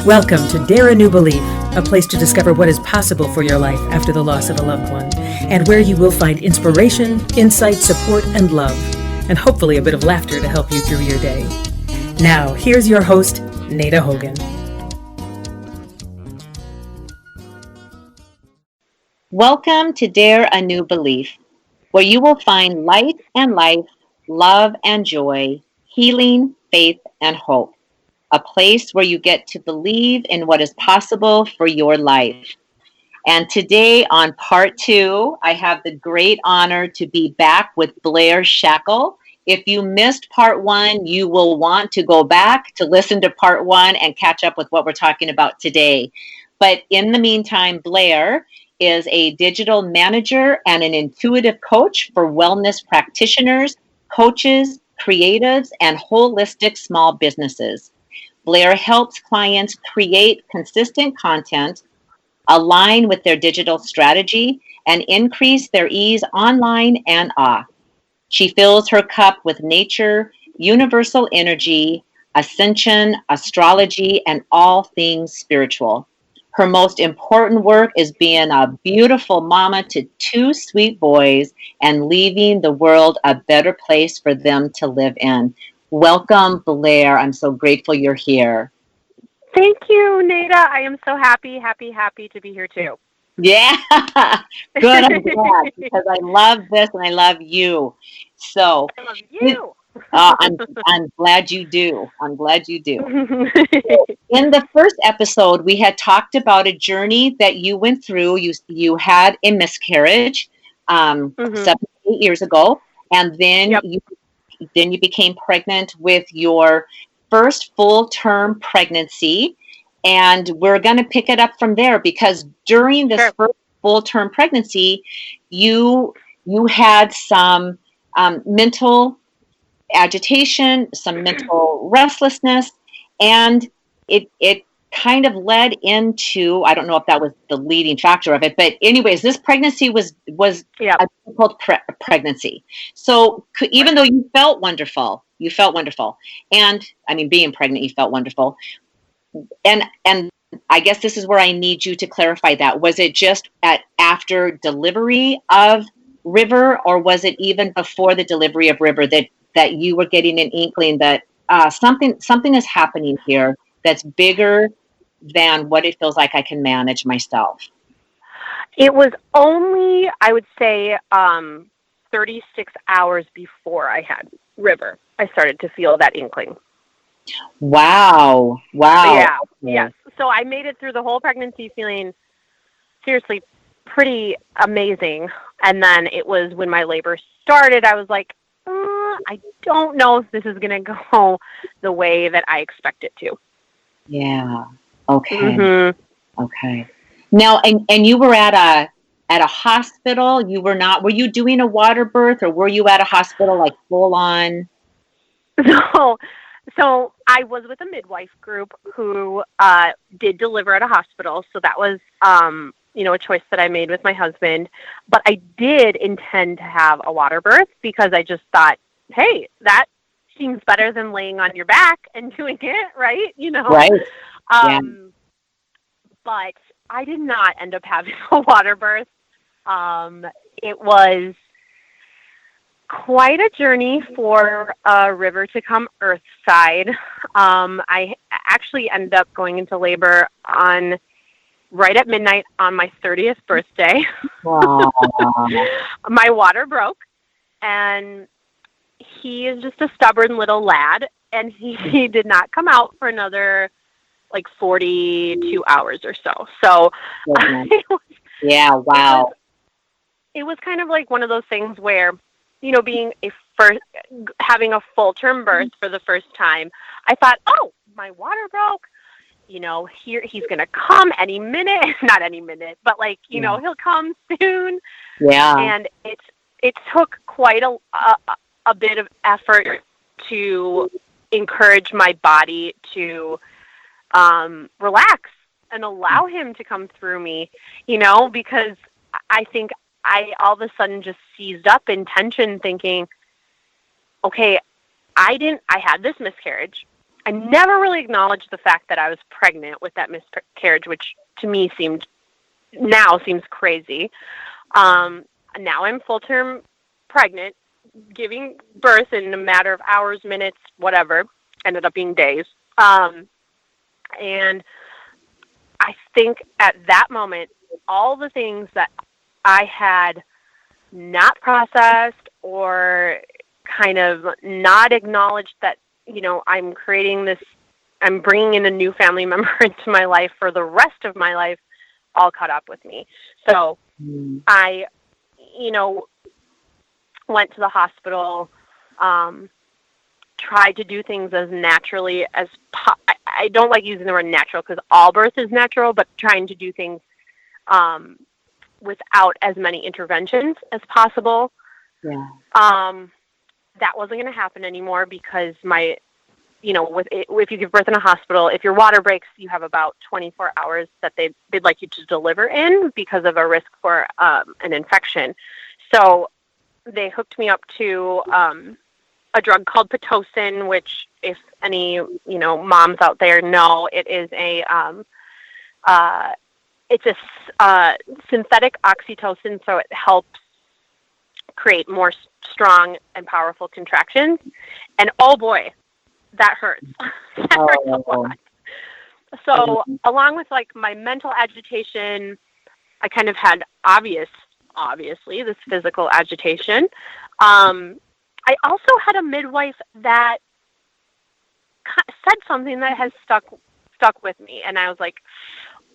Welcome to Dare a New Belief, a place to discover what is possible for your life after the loss of a loved one, and where you will find inspiration, insight, support, and love, and hopefully a bit of laughter to help you through your day. Now, here's your host, Nada Hogan. Welcome to Dare a New Belief, where you will find light and life, love and joy, healing, faith, and hope. A place where you get to believe in what is possible for your life. And today on part 2, I have the great honor to be back with Blair Shackle. If you missed part 1, you will want to go back to listen to part 1 and catch up with what we're talking about today. But in the meantime, Blair is a digital manager and an intuitive coach for wellness practitioners, coaches, creatives, and holistic small businesses. Blair helps clients create consistent content, align with their digital strategy, and increase their ease online and off. She fills her cup with nature, universal energy, ascension, astrology, and all things spiritual. Her most important work is being a beautiful mama to 2 sweet boys and leaving the world a better place for them to live in. Welcome, Blair. I'm so grateful you're here. Thank you, Nada. I am so happy to be here too. Yeah, good. I'm glad because I love this and I love you. So I love you. I'm glad you do. I'm glad you do. In the first episode, we had talked about a journey that you went through. You had a miscarriage 7 to 8 years ago, and then you became pregnant with your first full-term pregnancy. And we're going to pick it up from there because during this first full-term pregnancy, you had some mental agitation, some mental restlessness, and it kind of led into, I don't know if that was the leading factor of it, but anyways, this pregnancy was a difficult pregnancy. So even though you felt wonderful, and I mean, being pregnant, you felt wonderful. And I guess this is where I need you to clarify that. Was it just after delivery of River, or was it even before the delivery of River that you were getting an inkling that something is happening here that's bigger than what it feels like I can manage myself? It was only, I would say, 36 hours before I had River, I started to feel that inkling. Wow. Yeah. Yes. So I made it through the whole pregnancy feeling seriously pretty amazing. And then it was when my labor started, I was like, I don't know if this is going to go the way that I expect it to. Yeah. Okay. Okay. Now, and you were at a hospital. You were not. Were you doing a water birth, or were you at a hospital like full on? So I was with a midwife group who did deliver at a hospital. So that was, a choice that I made with my husband. But I did intend to have a water birth because I just thought, hey, that seems better than laying on your back and doing it, right? Right. But I did not end up having a water birth. It was quite a journey for River to come earthside. I actually ended up going into labor right at midnight on my 30th birthday. Wow. My water broke, and he is just a stubborn little lad, and he did not come out for another 42 hours or so. So wow. It was kind of like one of those things where, having a full-term birth for the first time, I thought, oh, my water broke. Here he's going to come any minute, not any minute, but he'll come soon. Yeah. And it took quite a bit of effort to encourage my body to relax and allow him to come through me, because I think I all of a sudden just seized up in tension thinking, okay, I had this miscarriage. I never really acknowledged the fact that I was pregnant with that miscarriage, which to me seems crazy. Now I'm full-term pregnant, giving birth in a matter of hours, minutes, whatever. Ended up being days. And I think at that moment, all the things that I had not processed or kind of not acknowledged that, I'm bringing in a new family member into my life for the rest of my life, all caught up with me. So I, went to the hospital, tried to do things as naturally as I don't like using the word natural because all birth is natural, but trying to do things without as many interventions as possible. Yeah. That wasn't going to happen anymore because if you give birth in a hospital, if your water breaks, you have about 24 hours that they'd like you to deliver in because of a risk for an infection. So they hooked me up to a drug called Pitocin, which if any, moms out there know, it is it's a synthetic oxytocin, so it helps create more strong and powerful contractions. And oh boy, that hurts. That hurts a lot. So along with like my mental agitation, I kind of had obviously this physical agitation. I also had a midwife that said something that has stuck with me. And I was like,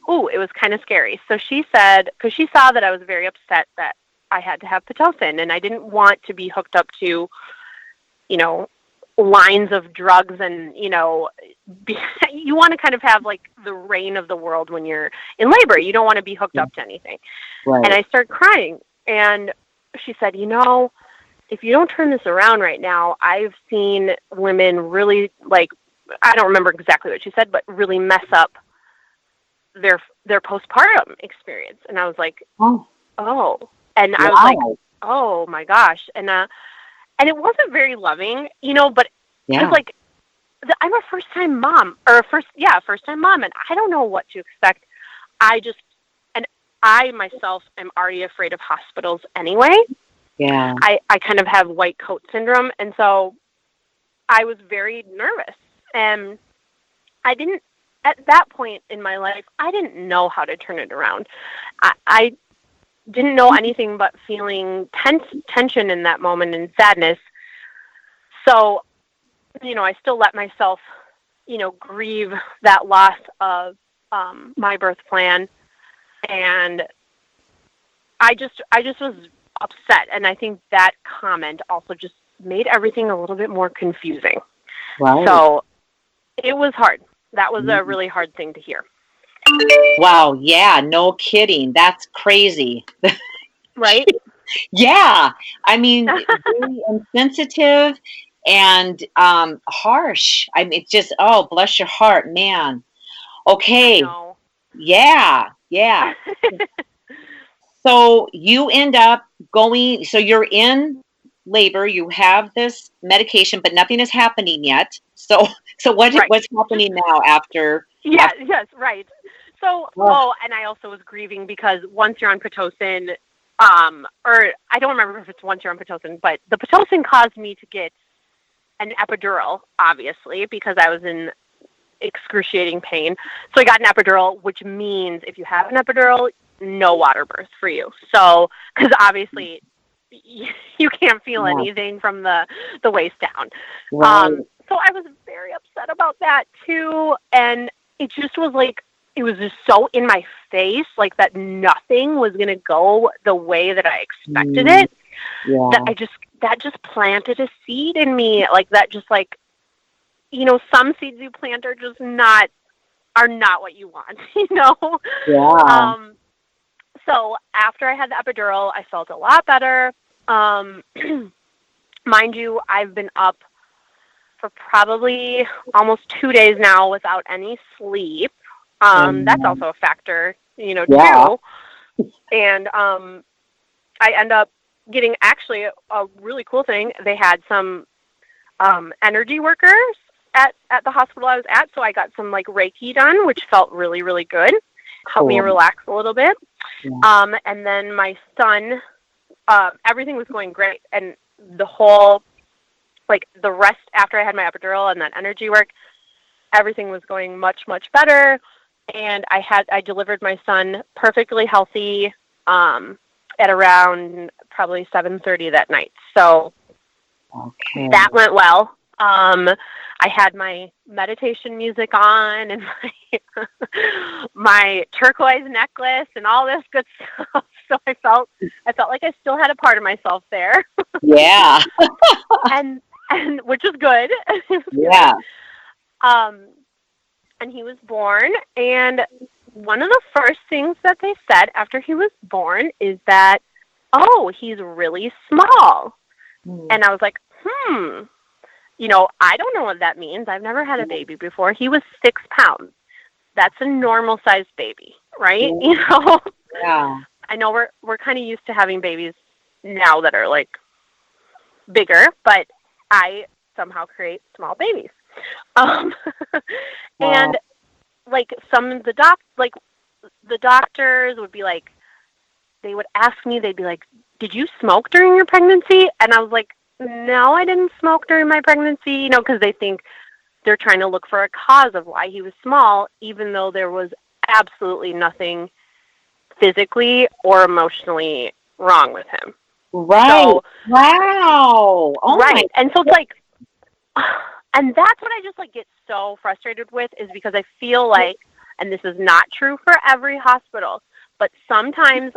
ooh, it was kind of scary. So she said, because she saw that I was very upset that I had to have Pitocin and I didn't want to be hooked up to, lines of drugs and, you want to kind of have like the reign of the world when you're in labor. You don't want to be hooked up to anything. Right. And I started crying. And she said, if you don't turn this around right now, I've seen women really, like, I don't remember exactly what she said, but really mess up their postpartum experience. And I was like, oh. And I was like, oh my gosh. And it wasn't very loving, but it was like, I'm a first-time mom, first-time mom, and I don't know what to expect. I myself am already afraid of hospitals anyway. Yeah. I kind of have white coat syndrome, and so I was very nervous. And at that point in my life, I didn't know how to turn it around. I didn't know anything but feeling tension in that moment and sadness. So, I still let myself, grieve that loss of my birth plan. And I just was upset. And I think that comment also just made everything a little bit more confusing. Right. So it was hard. That was a really hard thing to hear. Wow. Yeah. No kidding. That's crazy. Right? Yeah. I mean, very insensitive and harsh. I mean, it's just, bless your heart, man. Okay. Yeah. So you end up going, so you're in labor, you have this medication, but nothing is happening yet. So what's happening now after? Yes, right. So, and I also was grieving because once you're on Pitocin, or I don't remember if it's once you're on Pitocin, but the Pitocin caused me to get an epidural, obviously, because I was in excruciating pain. So I got an epidural, which means if you have an epidural, no water birth for you. So, because obviously you can't feel anything from the waist down. Right. So I was very upset about that too. And it just was like, it was just so in my face, like that nothing was going to go the way that I expected it. Yeah. That just planted a seed in me. Like that just like, some seeds you plant are just not what you want, Yeah. So after I had the epidural, I felt a lot better. Mind you, I've been up for probably almost 2 days now without any sleep. That's also a factor, too. And I end up getting actually a really cool thing. They had some energy workers at the hospital I was at, so I got some like Reiki done, which felt really, really good. Helped me relax a little bit. Yeah. And then my son, everything was going great, and the whole, like the rest after I had my epidural and that energy work, everything was going much, much better. And I delivered my son perfectly healthy at around probably 7:30 that night. So that went well. I had my meditation music on and my turquoise necklace and all this good stuff. So I felt like I still had a part of myself there. Yeah. and which is good. Yeah. And he was born, and one of the first things that they said after he was born is that, oh, he's really small. And I was like, I don't know what that means. I've never had a baby before. He was 6 pounds. That's a normal sized baby, right? Yeah. I know we're kind of used to having babies now that are like bigger, but I somehow create small babies. And like some of the doctors would be like, they would ask me, they'd be like, did you smoke during your pregnancy? And I was like, no, I didn't smoke during my pregnancy, because they think they're trying to look for a cause of why he was small, even though there was absolutely nothing physically or emotionally wrong with him. Right. So, wow. Oh right. And so it's like, and that's what I just like get so frustrated with, is because I feel like, and this is not true for every hospital, but sometimes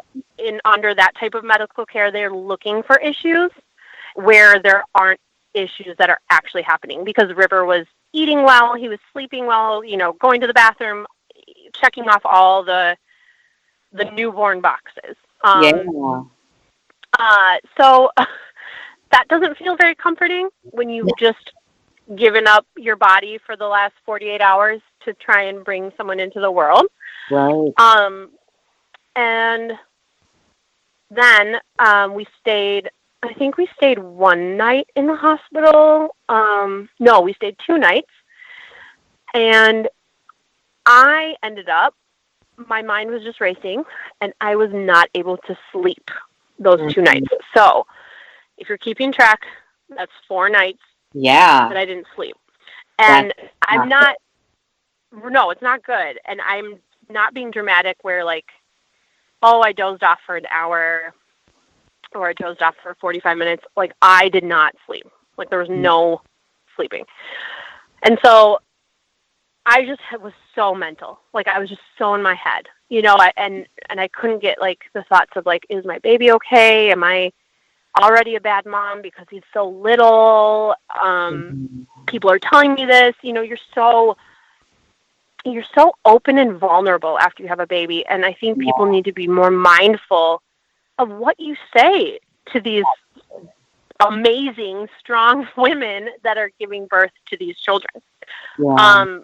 under that type of medical care, they're looking for issues where there aren't issues that are actually happening, because River was eating well, he was sleeping well, going to the bathroom, checking off all the newborn boxes. So that doesn't feel very comforting when you've just given up your body for the last 48 hours to try and bring someone into the world. Right. And then we stayed one night in the hospital. No, we stayed 2 nights. And I ended up, my mind was just racing, and I was not able to sleep those 2 nights. So if you're keeping track, that's 4 nights that I didn't sleep. And I'm not, no, it's not good. And I'm not being dramatic where like, oh, I dozed off for an hour or I dozed off for 45 minutes. Like, I did not sleep. Like, there was no sleeping. And so I just was so mental. Like, I was just so in my head, and I couldn't get, like, the thoughts of, like, is my baby okay? Am I already a bad mom because he's so little? People are telling me this. You're so open and vulnerable after you have a baby. And I think people need to be more mindful of what you say to these amazing, strong women that are giving birth to these children. Yeah.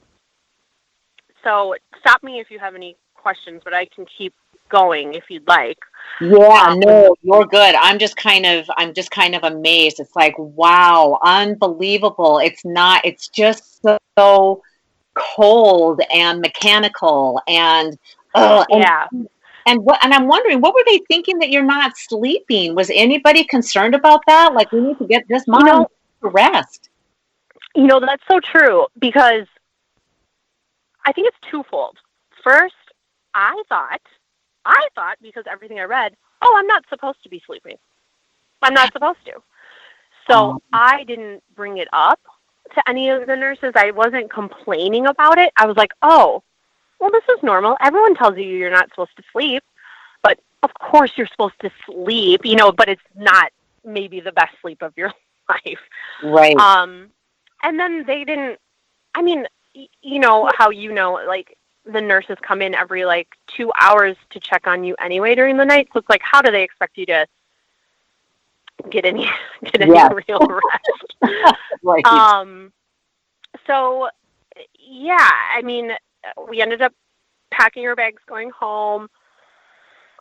So stop me if you have any questions, but I can keep going if you'd like. Yeah, no, you're good. I'm just kind of amazed. It's like, wow, unbelievable. It's just so cold and mechanical and And I'm wondering, what were they thinking that you're not sleeping? Was anybody concerned about that? Like, we need to get this mom to rest. That's so true, because I think it's twofold. First, I thought because everything I read, I'm not supposed to be sleeping. I'm not supposed to. So I didn't bring it up to any of the nurses. I wasn't complaining about it. I was like, oh, well, this is normal. Everyone tells you you're not supposed to sleep, but of course you're supposed to sleep, but it's not maybe the best sleep of your life. Right. And then they didn't, I mean, how like the nurses come in every like 2 hours to check on you anyway during the night. So it's like, how do they expect you to get any real rest? Right. So yeah, I mean, we ended up packing our bags, going home.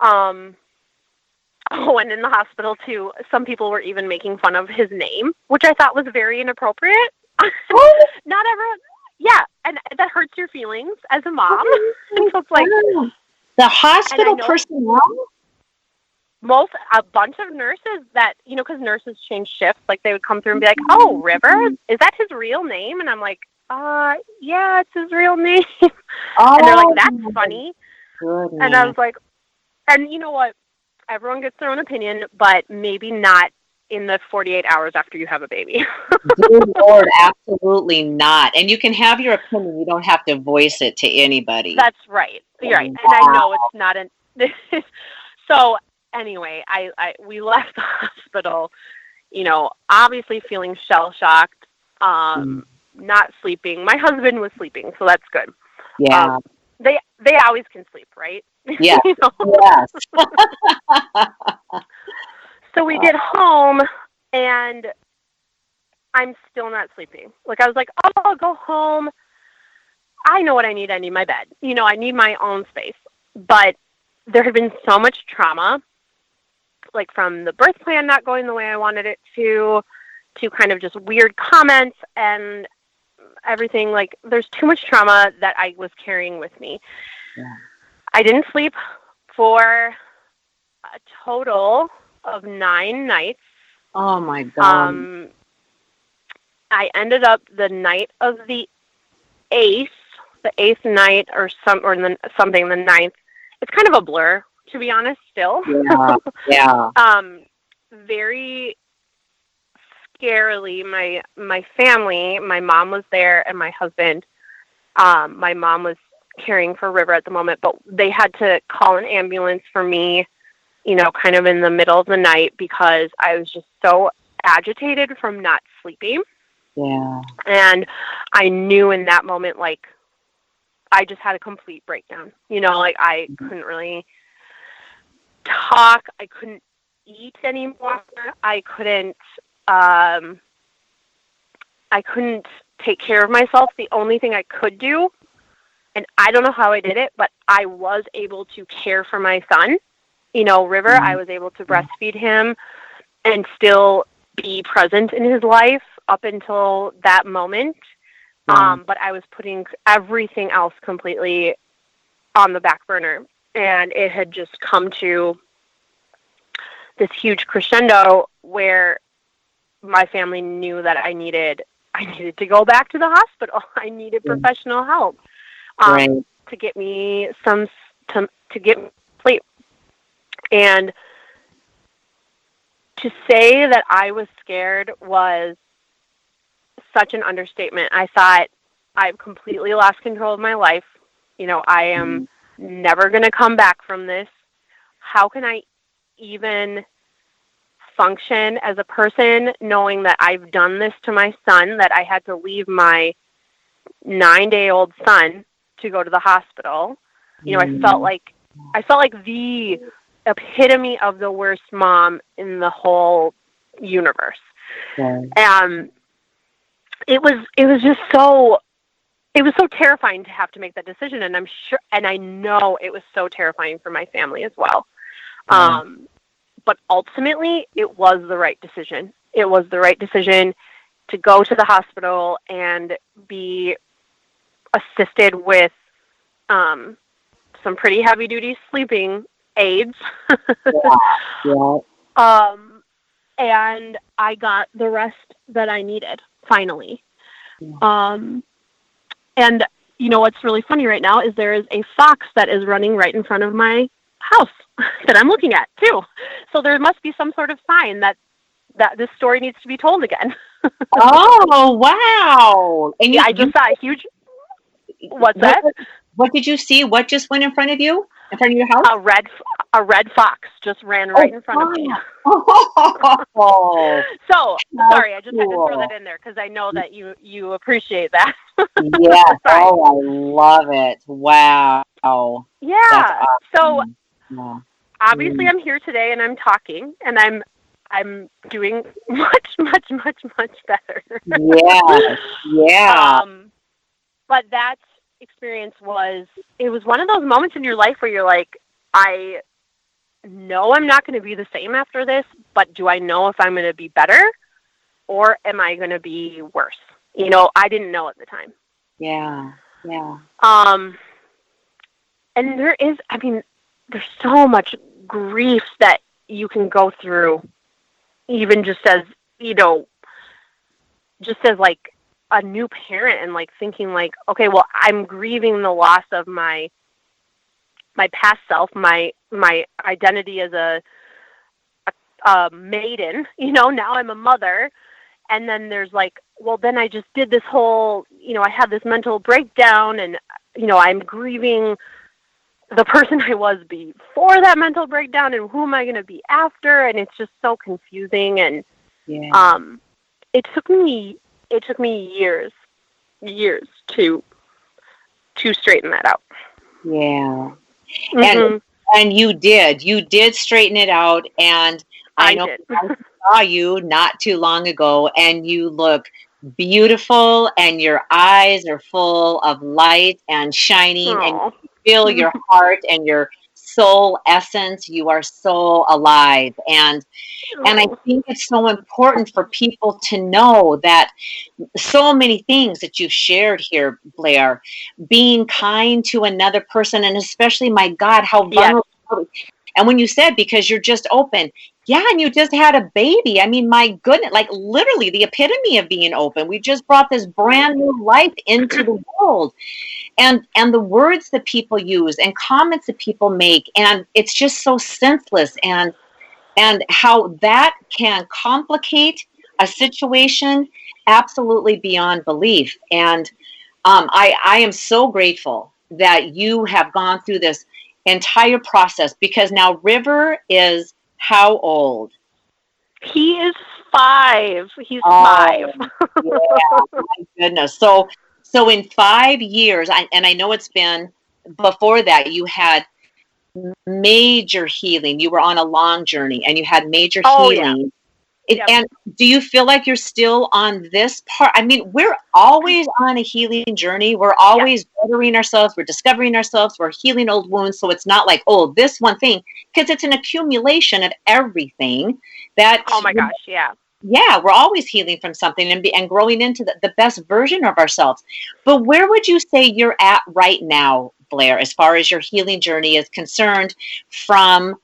And in the hospital too, some people were even making fun of his name, which I thought was very inappropriate. Not everyone. Yeah, and that hurts your feelings as a mom. And so it's like the hospital personnel. A bunch of nurses that, because nurses change shifts, like they would come through and be like, "Oh, River, is that his real name?" And I'm like, yeah, it's his real name." And they're like, "That's funny." Goodness. And I was like, and you know what? Everyone gets their own opinion, but maybe not in the 48 hours after you have a baby. Dear Lord, absolutely not. And you can have your opinion. You don't have to voice it to anybody. That's right. You're right. And I know it's not so anyway, we left the hospital, obviously feeling shell-shocked, not sleeping. My husband was sleeping, so that's good. Yeah. They always can sleep, right? Yeah. Yes. So we get home, and I'm still not sleeping. Like, I was like, "Oh, I'll go home. I know what I need. I need my bed. I need my own space." But there had been so much trauma, like from the birth plan not going the way I wanted it to kind of just weird comments and everything. Like, there's too much trauma that I was carrying with me. Yeah. I didn't sleep for a total of 9 nights. Oh my God. I ended up the night of the 8th night something, the 9th. It's kind of a blur, to be honest, still. Yeah. Very scarily, my family, my mom was there and my husband. My mom was caring for River at the moment, but they had to call an ambulance for me, kind of in the middle of the night because I was just so agitated from not sleeping. Yeah. And I knew in that moment, like, I just had a complete breakdown. Like, I couldn't really talk. I couldn't eat anymore. I couldn't take care of myself. The only thing I could do, and I don't know how I did it, but I was able to care for my son. River, I was able to breastfeed him and still be present in his life up until that moment. But I was putting everything else completely on the back burner. And it had just come to this huge crescendo where my family knew that I needed to go back to the hospital. I needed professional help to get me to get sleep. And to say that I was scared was such an understatement. I thought, I've completely lost control of my life. I am never going to come back from this. How can I even function as a person knowing that I've done this to my son, that I had to leave my 9-day-old son to go to the hospital? I felt like the epitome of the worst mom in the whole universe. And it was just so terrifying to have to make that decision, and I'm sure, and I know it was so terrifying for my family as well. But ultimately, it was the right decision. It was the right decision to go to the hospital and be assisted with some pretty heavy-duty sleeping aids. And I got the rest that I needed, finally. And what's really funny right now is there is a fox that is running right in front of my house that I'm looking at too. So there must be some sort of sign that this story needs to be told again. Oh, wow. And I just saw a huge... What's that? What did you see? What just went in front of you? In front of your house? A red fox just ran right in front of me. Oh, so, sorry, I just had to throw that in there because I know that you appreciate that. Yeah. Oh, I love it. Wow. Yeah. Awesome. So, obviously I'm here today and I'm talking and I'm doing much, much, much, much better. Yeah. But that experience was one of those moments in your life where you're like, I know I'm not going to be the same after this, but do I know if I'm going to be better or am I going to be worse? I didn't know at the time. Yeah. Yeah. And there's so much grief that you can go through, even just as, just as like a new parent, and like thinking like, okay, well, I'm grieving the loss of my past self, my identity as a maiden, now I'm a mother. And then there's like, well, then I just did this whole, I had this mental breakdown, and, I'm grieving the person I was before that mental breakdown, and who am I going to be after? And it's just so confusing. And it took me years to straighten that out. Yeah. Mm-hmm. And you did straighten it out. And I know did. I saw you not too long ago, and you look beautiful, and your eyes are full of light and shining. Aww. And you feel your heart and your soul essence. You are so alive. And I think it's so important for people to know that so many things that you've shared here, Blair, being kind to another person, and especially, my God, how vulnerable. Yes. And when you said, because you're just open, yeah, and you just had a baby. I mean, my goodness, like literally the epitome of being open. We just brought this brand new life into the world. And the words that people use and comments that people make, and it's just so senseless, and how that can complicate a situation absolutely beyond belief. And I am so grateful that you have gone through this entire process, because now River is how old? He is 5. He's 5. Yeah, my goodness. So in 5 years, and I know it's been before that, you had major healing. You were on a long journey, and you had major healing. Yeah. Yep. And do you feel like you're still on this part? I mean, we're always on a healing journey. We're always bettering ourselves. We're discovering ourselves. We're healing old wounds. So it's not like, oh, this one thing, because it's an accumulation of everything that. Oh my gosh, yeah. Yeah, we're always healing from something and growing into the best version of ourselves. But where would you say you're at right now, Blair, as far as your healing journey is concerned, from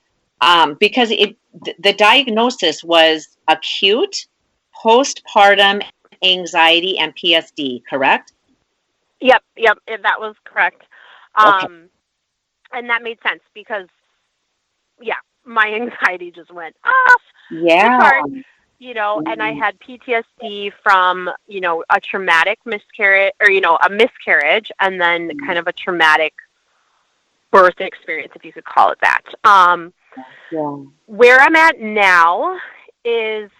because the diagnosis was acute postpartum anxiety and PTSD, correct? Yep, that was correct. Okay. And that made sense, because, my anxiety just went off the chart, and I had PTSD from, a traumatic miscarriage, or, a miscarriage, and then kind of a traumatic birth experience, if you could call it that. Where I'm at now is,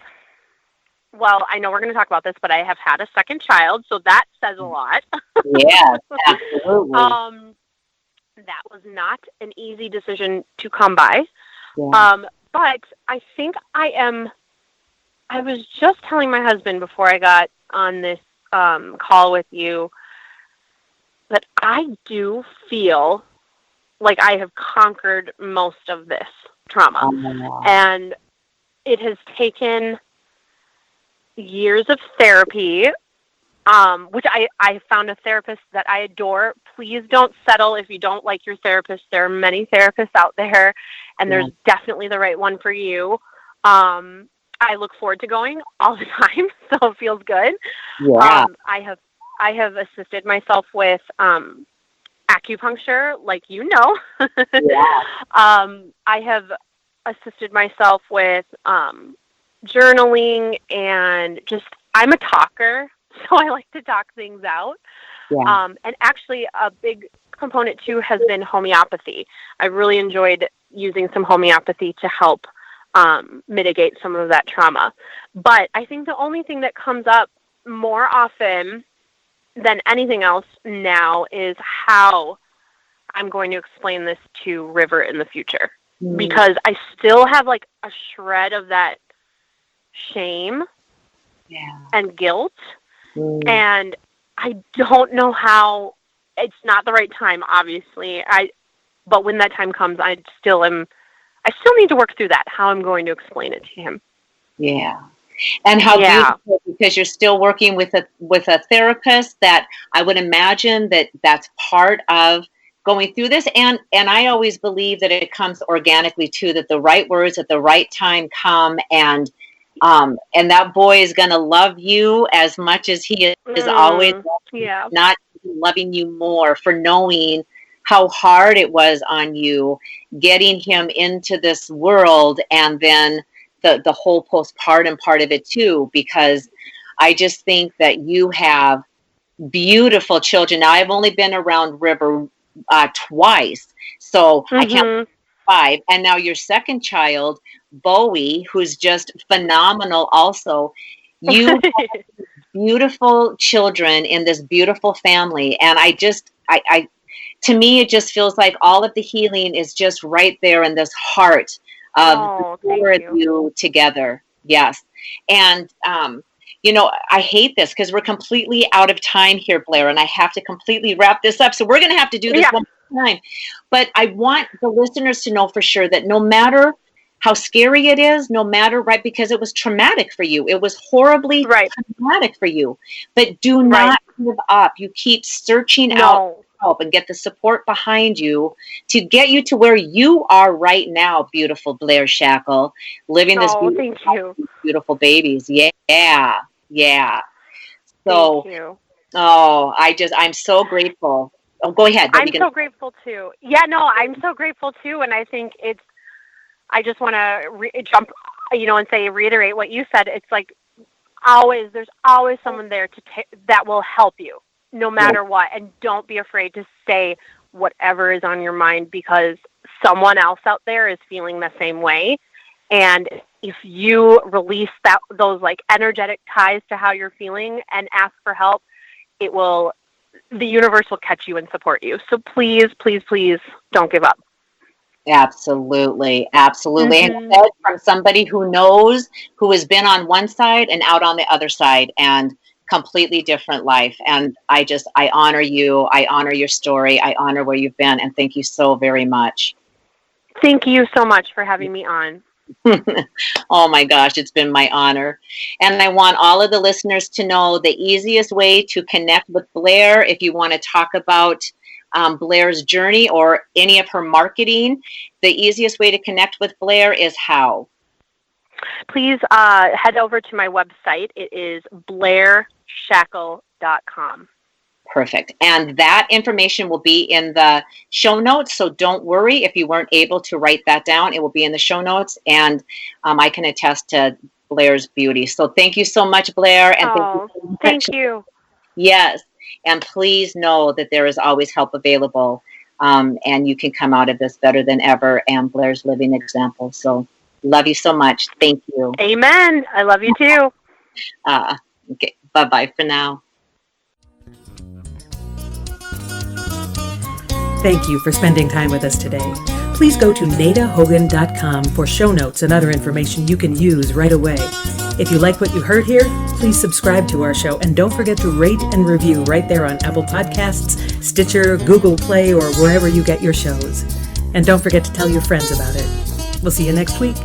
well, I know we're going to talk about this, but I have had a second child, so that says a lot. Yeah, absolutely. That was not an easy decision to come by. Yeah. But I think I was just telling my husband before I got on this call with you that I do feel like I have conquered most of this trauma. And it has taken years of therapy, which I found a therapist that I adore. Please don't settle if you don't like your therapist. There are many therapists out there, and there's definitely the right one for you. I look forward to going all the time, so it feels good. Yeah. I have assisted myself with acupuncture, like Yeah. I have assisted myself with journaling, and just, I'm a talker, so I like to talk things out. Yeah. And actually, a big component too has been homeopathy. I really enjoyed using some homeopathy to help mitigate some of that trauma. But I think the only thing that comes up more often than anything else now is how I'm going to explain this to River in the future. Because I still have like a shred of that shame and guilt. And I don't know how. It's not the right time, obviously. But when that time comes, I still need to work through that, how I'm going to explain it to him. Yeah. And how Yeah. beautiful, because you're still working with a therapist that I would imagine that that's part of going through this. And I always believe that it comes organically too, that the right words at the right time come, and that boy is going to love you as much as he is always Yeah. not loving you more for knowing how hard it was on you getting him into this world, and then the whole postpartum part of it too, because I just think that you have beautiful children. Now, I've only been around River twice, so I can't 5. And now your second child, Bowie, who's just phenomenal also. You have beautiful children in this beautiful family. And I to me, it just feels like all of the healing is just right there in this heart of the four of you together. Yes. And, I hate this because we're completely out of time here, Blair, and I have to completely wrap this up. So we're going to have to do this one more time. But I want the listeners to know for sure that no matter how scary it is, no matter, right, because it was traumatic for you. It was horribly traumatic for you. But do not give up. You keep searching out help and get the support behind you to get you to where you are right now, beautiful Blair Shackle, living this beautiful babies. Yeah. Yeah. So, thank you. I'm so grateful. Oh, go ahead. I'm so grateful too. Yeah, no, I'm so grateful too. And I think I just want to jump, and reiterate what you said. It's like there's always someone there that will help you no matter what. And don't be afraid to say whatever is on your mind, because someone else out there is feeling the same way. And if you release those like energetic ties to how you're feeling and ask for help, the universe will catch you and support you. So please, please, please don't give up. Absolutely. Absolutely. And from somebody who knows, who has been on one side and out on the other side, and completely different life. And I honor you. I honor your story. I honor where you've been. And thank you so very much. Thank you so much for having me on. Oh my gosh, it's been my honor. And I want all of the listeners to know the easiest way to connect with Blair, if you want to talk about Blair's journey or any of her marketing, the easiest way to connect with Blair is how? Please head over to my website. It is blairshackle.com. Perfect. And that information will be in the show notes. So don't worry if you weren't able to write that down. It will be in the show notes. And I can attest to Blair's beauty. So thank you so much, Blair. And thank you. Yes. And please know that there is always help available. And you can come out of this better than ever. And Blair's living example. So love you so much. Thank you. Amen. I love you too. Okay. Bye-bye for now. Thank you for spending time with us today. Please go to nadahogan.com for show notes and other information you can use right away. If you like what you heard here, please subscribe to our show, and don't forget to rate and review right there on Apple Podcasts, Stitcher, Google Play, or wherever you get your shows. And don't forget to tell your friends about it. We'll see you next week.